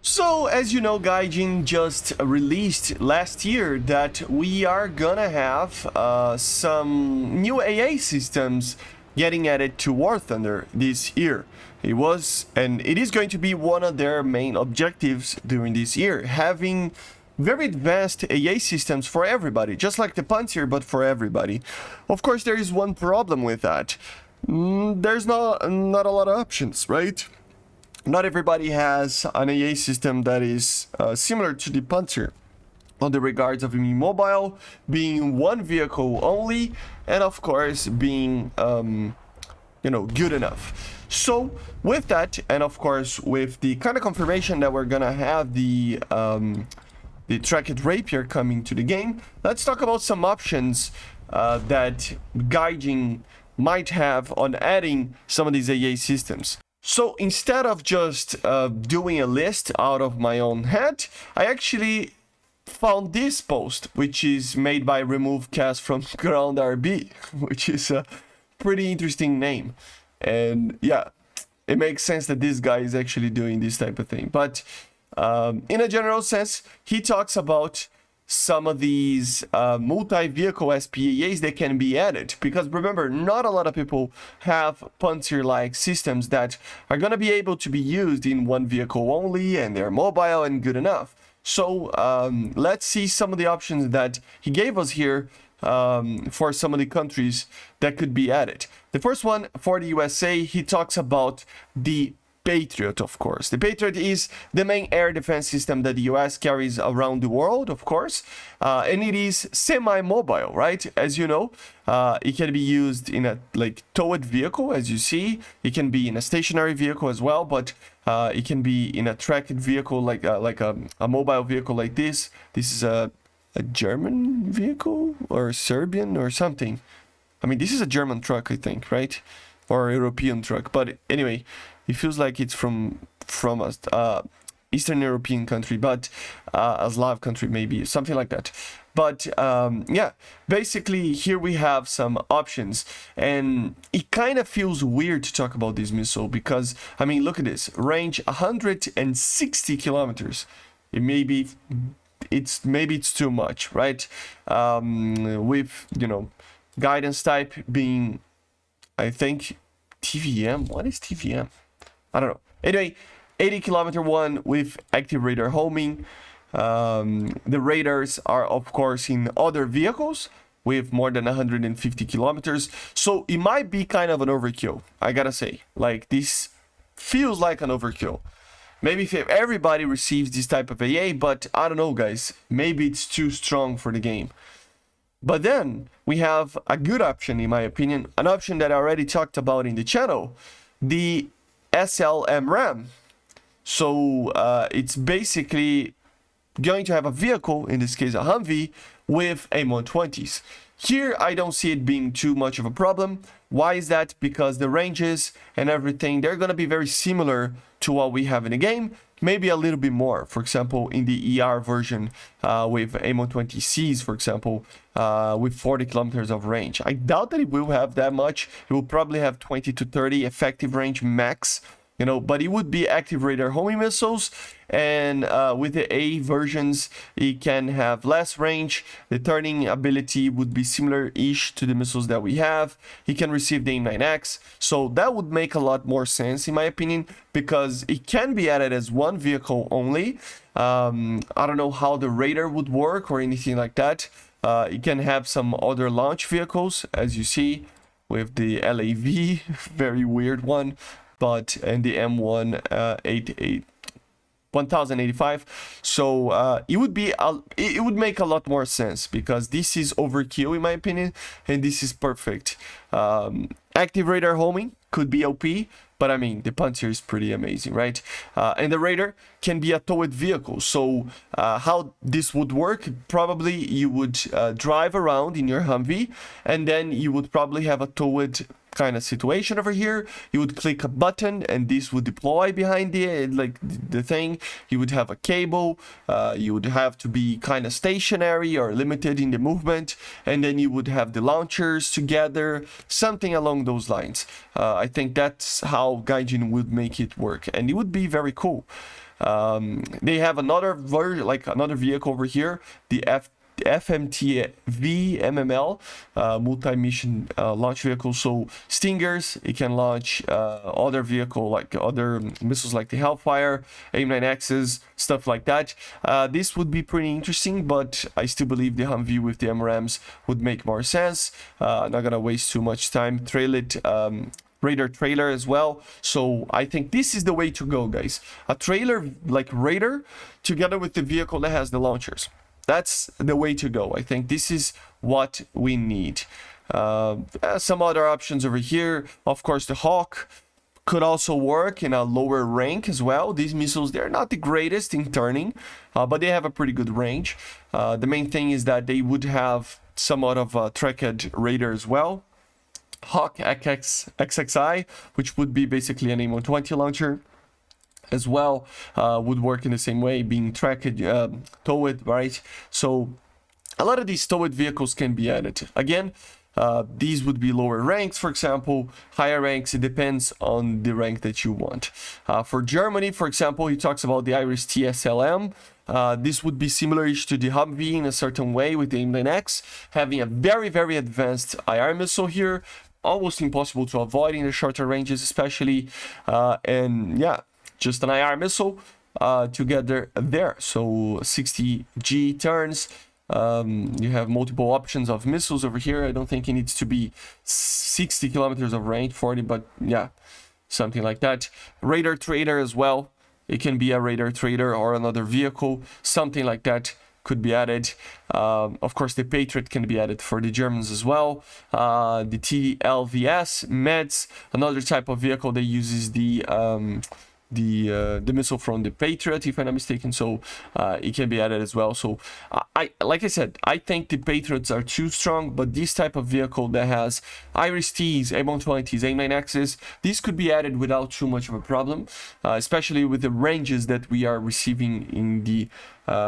So, as you know, GAIJIN just released last year that we are gonna have some new AA systems getting added to War Thunder this year. It was, and it is going to be one of their main objectives during this year, having very advanced AA systems for everybody, just like the Panzer, but for everybody. Of course, there is one problem with that. There's not a lot of options, right? Not everybody has an AA system that is similar to the Panzer on the regards of being mobile, being one vehicle only, and of course being, good enough. So with that, and of course with the kind of confirmation that we're gonna have the tracked rapier coming to the game, let's talk about some options that GAIJIN might have on adding some of these AA systems. So instead of just doing a list out of my own head, I actually found this post, which is made by Remove Cast from Ground RB, which is a pretty interesting name. And yeah, it makes sense that this guy is actually doing this type of thing. But in a general sense, he talks about some of these multi-vehicle SPAAs that can be added, because remember, not a lot of people have Panzer-like systems that are going to be able to be used in one vehicle only, and they're mobile and good enough. So let's see some of the options that he gave us here for some of the countries that could be added. The first one for the USA, he talks about the Patriot, of course. The Patriot is the main air defense system that the US carries around the world, of course, and it is semi-mobile, right? As you know, it can be used in a towed vehicle, as you see. It can be in a stationary vehicle as well, but it can be in a tracked vehicle, like a mobile vehicle like this. This is a German vehicle or Serbian or something. I mean, this is a German truck, I think, right? Or a European truck, but anyway, it feels like it's from a Eastern European country, but a Slav country maybe, something like that. But yeah, basically here we have some options, and it kind of feels weird to talk about this missile because, I mean, look at this, range 160 kilometers. Maybe it's too much, right? With guidance type being, I think, TVM. What is TVM? I don't know. Anyway, 80-kilometer one with active radar homing. The radars are, of course, in other vehicles with more than 150 kilometers. So it might be kind of an overkill, I gotta say. Like, this feels like an overkill. Maybe if everybody receives this type of AA, but I don't know, guys. Maybe it's too strong for the game. But then we have a good option, in my opinion, an option that I already talked about in the channel, the SL-AMRAAM. So it's basically going to have a vehicle, in this case a Humvee, with M120s. Here I don't see it being too much of a problem. Why is that? Because the ranges and everything, they're going to be very similar to what we have in the game. Maybe a little bit more. For example, in the ER version with M120Cs, for example, with 40 kilometers of range. I doubt that it will have that much. It will probably have 20 to 30 effective range max, but it would be active radar homing missiles. And with the A versions, it can have less range. The turning ability would be similar-ish to the missiles that we have. It can receive the AIM-9X. So that would make a lot more sense, in my opinion, because it can be added as one vehicle only. I don't know how the radar would work or anything like that. It can have some other launch vehicles, as you see, with the LAV, very weird one, and the M188. 1085. So it would make a lot more sense, because this is overkill in my opinion, and this is perfect. Active radar homing could be OP, but I mean, the Panzer is pretty amazing, right? And the radar can be a towed vehicle. So how this would work, probably you would drive around in your Humvee, and then you would probably have a towed kind of situation over here. You would click a button and this would deploy behind the thing. You would have a cable. You would have to be kind of stationary or limited in the movement, and then you would have the launchers together, something along those lines. I think that's how GAIJIN would make it work, and it would be very cool. They have another version, like another vehicle over here, the FMTV MML multi-mission launch vehicle. So Stingers, it can launch other vehicle, like other missiles like the Hellfire, AIM-9X's, stuff like that. This would be pretty interesting, but I still believe the Humvee with the AMRAAMs would make more sense. Not gonna waste too much time. Trail it. Raider trailer as well. So I think this is the way to go, guys. A trailer like Raider together with the vehicle that has the launchers. That's the way to go. I think this is what we need. Some other options over here. Of course, the Hawk could also work in a lower rank as well. These missiles, they're not the greatest in turning, but they have a pretty good range. The main thing is that they would have somewhat of a tracked radar as well. Hawk XXI, which would be basically an AIM-120 launcher as well, would work in the same way, being tracked, towed, right? So a lot of these towed vehicles can be added. Again, these would be lower ranks, for example. Higher ranks, it depends on the rank that you want. For Germany, for example, he talks about the Iris-T SL-AMRAAM. This would be similar-ish to the Humvee in a certain way with the AIM-9X, having a very, very advanced IR missile here, almost impossible to avoid in the shorter ranges especially, and yeah, just an IR missile together there. So 60G turns. You have multiple options of missiles over here. I don't think it needs to be 60 kilometers of range, 40, but yeah, something like that. Radar trader as well. It can be a radar trader or another vehicle, something like that could be added. Of course, the Patriot can be added for the Germans as well. The TLVS, MEDS, another type of vehicle that uses the missile from the Patriot, if I'm not mistaken, so it can be added as well. So like I said, I think the Patriots are too strong, but this type of vehicle that has Iris-T's, AIM-120's, AIM-9X's, these could be added without too much of a problem, especially with the ranges that we are receiving in the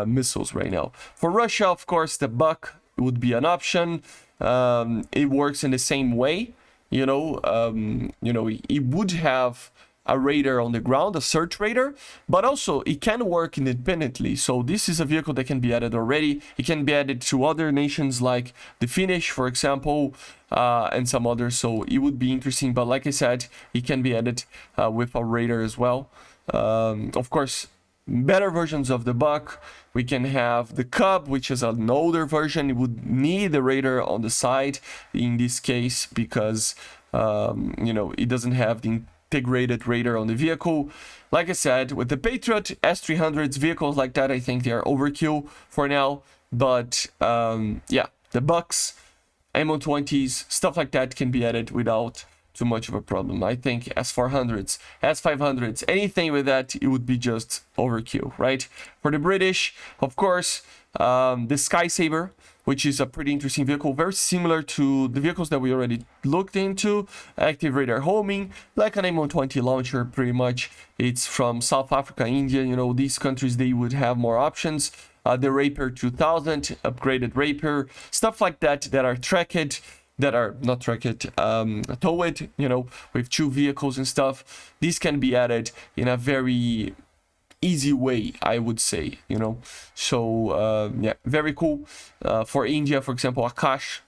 missiles right now. For Russia, of course, the Buck would be an option. It works in the same way, it would have a radar on the ground, a search radar, but also it can work independently. So this is a vehicle that can be added already. It can be added to other nations like the Finnish, for example, and some others. So it would be interesting. But like I said, it can be added with a radar as well. Of course, better versions of the Buck. We can have the Cub, which is an older version. It would need the radar on the side in this case because, it doesn't have the integrated radar on the vehicle. Like I said, with the Patriot, S-300's, vehicles like that, I think they are overkill for now. But yeah, the Bucks, AIM-120's, stuff like that can be added without too much of a problem. I think S-400's, S-500's, anything with that, it would be just overkill, right? For the British, of course, the Sky Saber, which is a pretty interesting vehicle, very similar to the vehicles that we already looked into. Active radar homing, like an AIM-120 launcher, pretty much. It's from South Africa, India, these countries, they would have more options. The Rapier 2000, upgraded Rapier, stuff like that, that are tracked, that are not tracked, towed, with two vehicles and stuff. These can be added in a very easy way, I would say, So, yeah, very cool. For India, for example, Akash,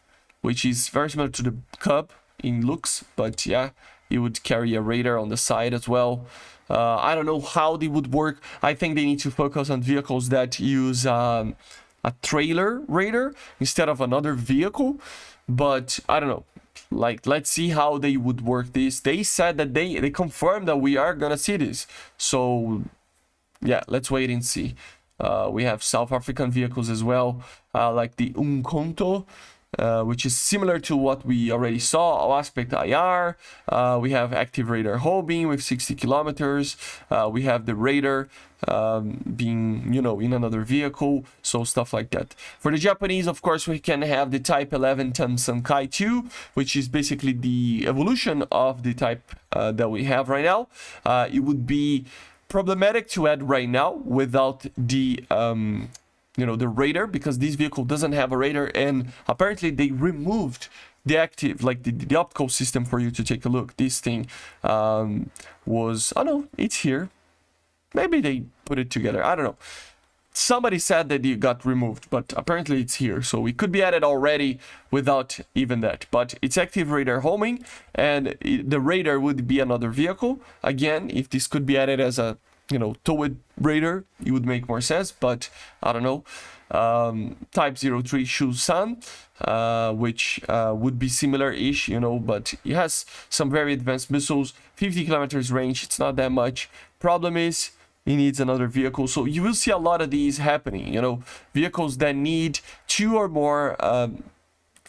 which is very similar to the Cub in looks, but yeah, it would carry a radar on the side as well. I don't know how they would work. I think they need to focus on vehicles that use a trailer radar instead of another vehicle, but I don't know. Like, let's see how they would work this. They said that they confirmed that we are gonna see this, so yeah, let's wait and see. We have South African vehicles as well, like the Umkhonto, which is similar to what we already saw, Aspect IR. We have active radar homing with 60 kilometers. We have the radar being, in another vehicle, so stuff like that. For the Japanese, of course, we can have the Type 11 Tansankai 2, which is basically the evolution of the type that we have right now. It would be problematic to add right now without the the radar, because this vehicle doesn't have a radar, and apparently they removed the active, like the optical system for you to take a look. This thing was, oh no, it's here. maybe they put it together. I don't know. Somebody said that it got removed, but apparently it's here. So it could be added already without even that. But it's active radar homing, and the radar would be another vehicle. Again, if this could be added as a, you know, towed radar, it would make more sense, but I don't know. Type 03 Shusan, which would be similar-ish, you know, but it has some very advanced missiles, 50 kilometers range. It's not that much. Problem is, it needs another vehicle. So you will see a lot of these happening, you know, vehicles that need 2 or more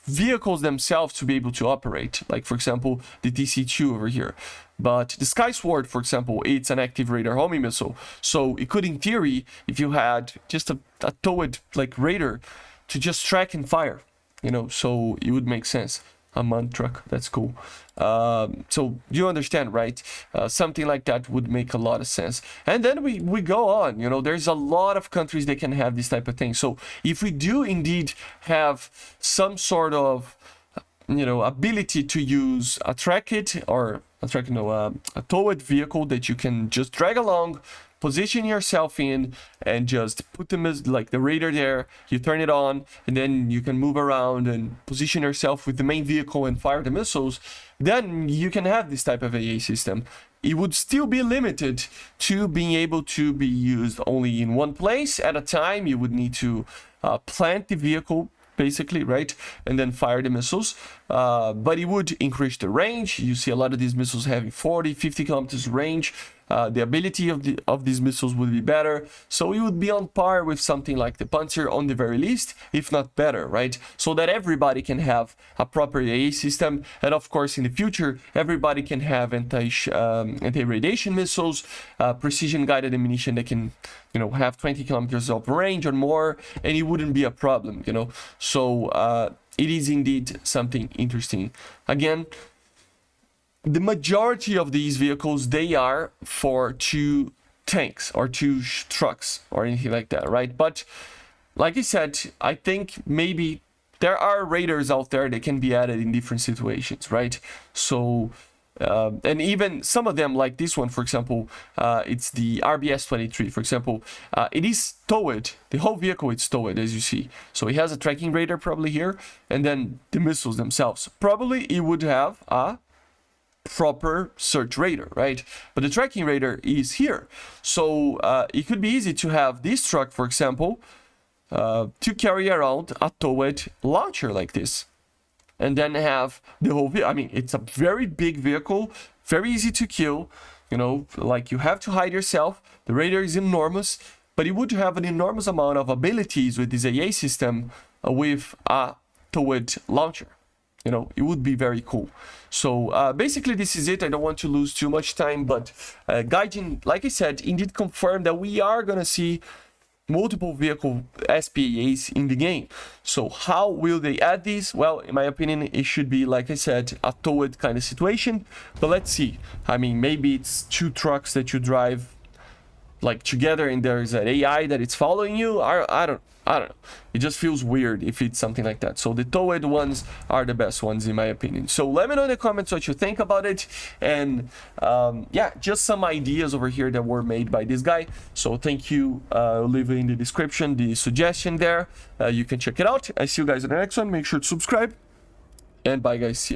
vehicles themselves to be able to operate. Like, for example, the TC2 over here. But the Sky Sword, for example, it's an active radar homing missile. So it could, in theory, if you had just a towed, like, radar to just track and fire, you know, so it would make sense. A manned truck, that's cool. So you understand, right? Something like that would make a lot of sense. And then we go on, you know, there's a lot of countries that can have this type of thing. So if we do indeed have some sort of, you know, ability to use a a towed vehicle that you can just drag along, position yourself in, and just put them as like the radar there, you turn it on, and then you can move around and position yourself with the main vehicle and fire the missiles, then you can have this type of AA system. It would still be limited to being able to be used only in one place at a time. You would need to plant the vehicle, basically, right, and then fire the missiles, but it would increase the range. You see a lot of these missiles having 40-50 kilometers range. The ability of these missiles would be better, so it would be on par with something like the Panzer on the very least, if not better, right? So that everybody can have a proper AA system, and of course in the future everybody can have anti-radiation missiles, precision guided ammunition that can, you know, have 20 kilometers of range or more, and it wouldn't be a problem, you know. So it is indeed something interesting. Again, the majority of these vehicles, they are for 2 tanks or 2 trucks or anything like that, right? But like I said, I think maybe there are radars out there that can be added in different situations, right? So and even some of them, like this one, for example, it's the RBS-23, for example, it is towed. The whole vehicle is towed, as you see. So it has a tracking radar probably here, and then the missiles themselves. Probably it would have a proper search radar, right? But the tracking radar is here. So it could be easy to have this truck, for example, to carry around a towed launcher like this. And then have the whole vehicle. I mean, it's a very big vehicle, very easy to kill. You know, like you have to hide yourself. The radar is enormous, but it would have an enormous amount of abilities with this AA system with a towed launcher. You know, it would be very cool. So basically this is it. I don't want to lose too much time, but GAIJIN, like I said, indeed confirmed that we are gonna see multiple vehicle SPAAs in the game. So how will they add these? Well, in my opinion, it should be, like I said, a towed kind of situation, but let's see. I mean, maybe it's 2 trucks that you drive like together and there's an AI that it's following you. I don't know. It just feels weird if it's something like that. So the towed ones are the best ones in my opinion. So let me know in the comments what you think about it. And yeah, just some ideas over here that were made by this guy. So thank you. I'll leave it in the description, the suggestion there. You can check it out. I see you guys in the next one. Make sure to subscribe. And bye guys. See you.